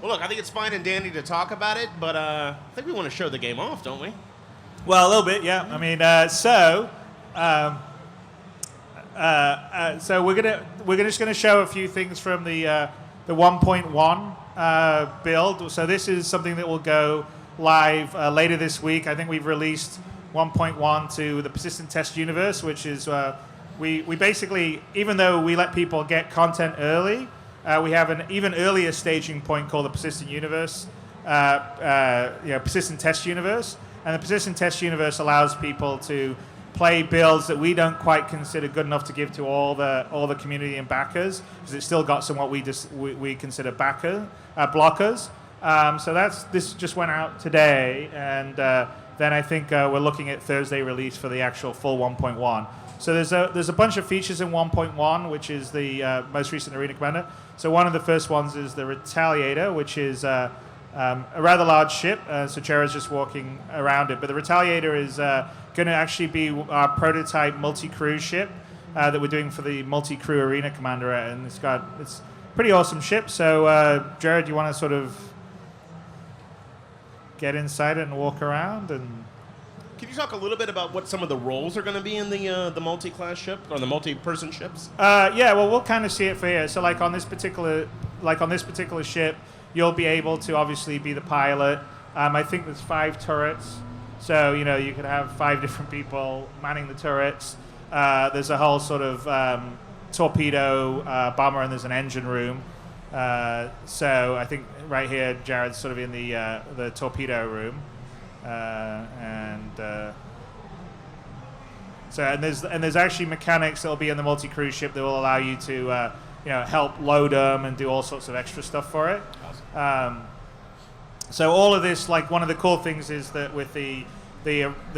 Well, look, I think it's fine and dandy to talk about it, but I think we want to show the game off, don't we? Well, a little bit, yeah. I mean, so we're just gonna show a few things from the 1.1 build. So this is something that will go live later this week. I think we've released 1.1 to the persistent test universe, which is we basically, even though we let people get content early, we have an even earlier staging point called the persistent universe, persistent test universe. And the persistent test universe allows people to play builds that we don't quite consider good enough to give to all the community and backers, because it's still got some what we consider blockers. So this just went out today, and then I think we're looking at Thursday release for the actual full 1.1. So there's a bunch of features in 1.1, which is the most recent Arena Commander. So one of the first ones is the Retaliator, which is a rather large ship. So Chera's just walking around it. But the Retaliator is going to actually be our prototype multi-crew ship that we're doing for the multi-crew Arena Commander. And it's a pretty awesome ship. So Jared, you want to sort of get inside it and walk around? And can you talk a little bit about what some of the roles are going to be in the multi-class ship or the multi-person ships? Yeah, well, we'll kind of see it for here. So like on this particular ship, you'll be able to obviously be the pilot. I think there's 5 turrets, so you could have 5 different people manning the turrets. There's a whole sort of torpedo bomber, and there's an engine room. So I think right here, Jared's sort of in the torpedo room. And there's actually mechanics that'll be in the multi-cruise ship that will allow you to help load them and do all sorts of extra stuff for it. Awesome. So all of this, like, one of the cool things is that with the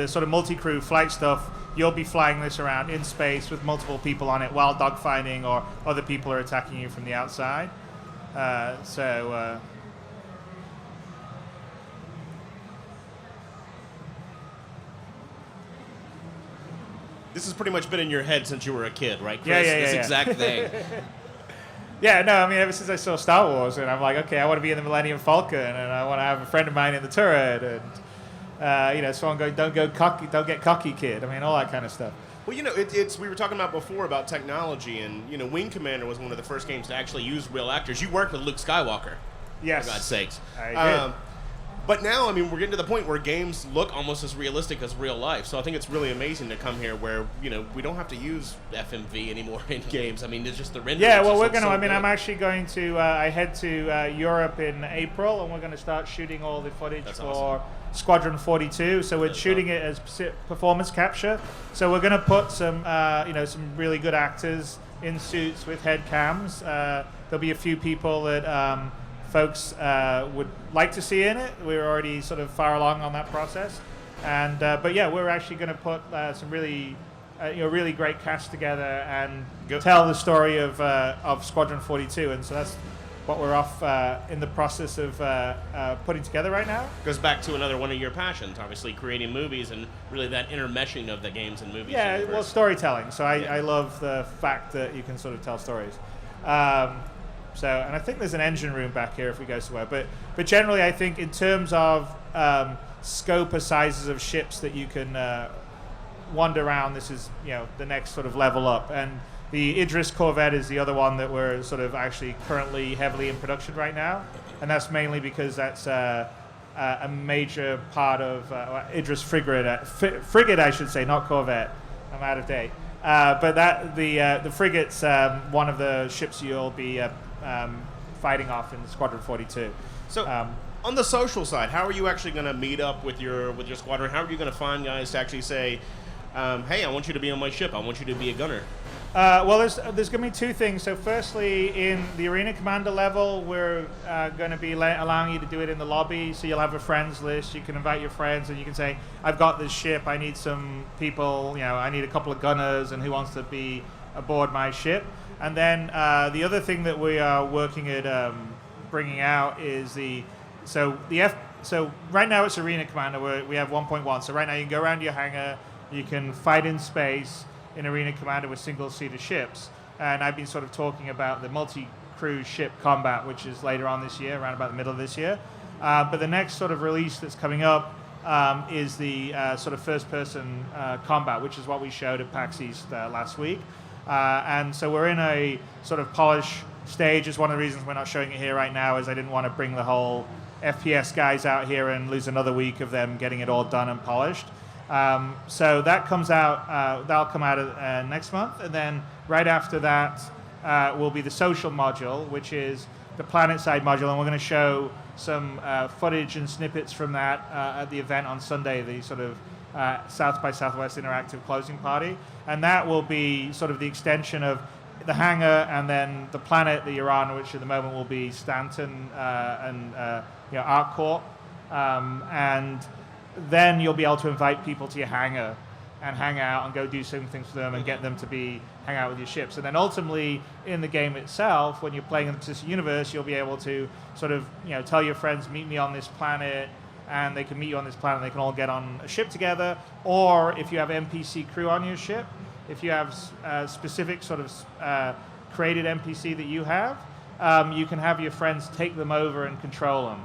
sort of multi-crew flight stuff, you'll be flying this around in space with multiple people on it while dogfighting, or other people are attacking you from the outside. This has pretty much been in your head since you were a kid, right, Chris? Yeah. This exact thing. Yeah, no, I mean, ever since I saw Star Wars, and I'm like, okay, I want to be in the Millennium Falcon, and I want to have a friend of mine in the turret, and so I'm going, don't get cocky, kid. I mean, all that kind of stuff. Well, it's we were talking about before about technology, and Wing Commander was one of the first games to actually use real actors. You worked with Luke Skywalker. Yes. For God's sakes. I did. But now, I mean, we're getting to the point where games look almost as realistic as real life. So I think it's really amazing to come here where, we don't have to use FMV anymore in games. I mean, it's just the rendering. Yeah, well, we're going to, I'm actually going to, I head to Europe in April, and we're going to start shooting all the footage for Squadron 42. So we're shooting it as performance capture. So we're going to put some, some really good actors in suits with head cams. There'll be a few people that folks would like to see in it. We're already sort of far along on that process, but yeah, we're actually going to put some really great cast together and tell the story of Squadron 42, and so that's what we're off in the process of putting together right now. Goes back to another one of your passions, obviously creating movies and really that intermeshing of the games and movies. Yeah, universe. Well, storytelling. So I love the fact that you can sort of tell stories. And I think there's an engine room back here if we go somewhere. But generally, I think in terms of scope or sizes of ships that you can wander around, this is the next sort of level up. And the Idris Corvette is the other one that we're sort of actually currently heavily in production right now, and that's mainly because that's a major part of Idris frigate, I should say, not Corvette. I'm out of date. But the frigate's one of the ships you'll be fighting off in Squadron 42. So on the social side, how are you actually going to meet up with your squadron? How are you going to find guys to actually say, hey, I want you to be on my ship. I want you to be a gunner. Well, there's going to be 2 things. So firstly, in the Arena Commander level, we're going to be allowing you to do it in the lobby. So you'll have a friends list. You can invite your friends, and you can say, I've got this ship. I need some people. I need a couple of gunners, and who wants to be aboard my ship? And then the other thing that we are working at bringing out is so right now it's Arena Commander where we have 1.1. So right now you can go around your hangar, you can fight in space in Arena Commander with single-seater ships. And I've been sort of talking about the multi-crew cruise ship combat, which is later on this year, around about the middle of this year. But the next sort of release that's coming up is the sort of first-person combat, which is what we showed at PAX East last week. And so we're in a sort of polish stage. Is one of the reasons we're not showing it here right now is I didn't want to bring the whole FPS guys out here and lose another week of them getting it all done and polished. So that comes out, that'll come out next month. And then right after that will be the social module, which is the planet side module. And we're going to show some footage and snippets from that at the event on Sunday, the sort of South by Southwest Interactive closing party. And that will be sort of the extension of the hangar and then the planet that you're on, which at the moment will be Stanton and ArcCorp. And then you'll be able to invite people to your hangar and hang out and go do some things for them and get them to hang out with your ships. And then ultimately in the game itself, when you're playing in the Persistent Universe, you'll be able to sort of tell your friends, meet me on this planet, and they can meet you on this planet. They can all get on a ship together. Or if you have NPC crew on your ship, if you have specific sort of created NPC that you have, you can have your friends take them over and control them.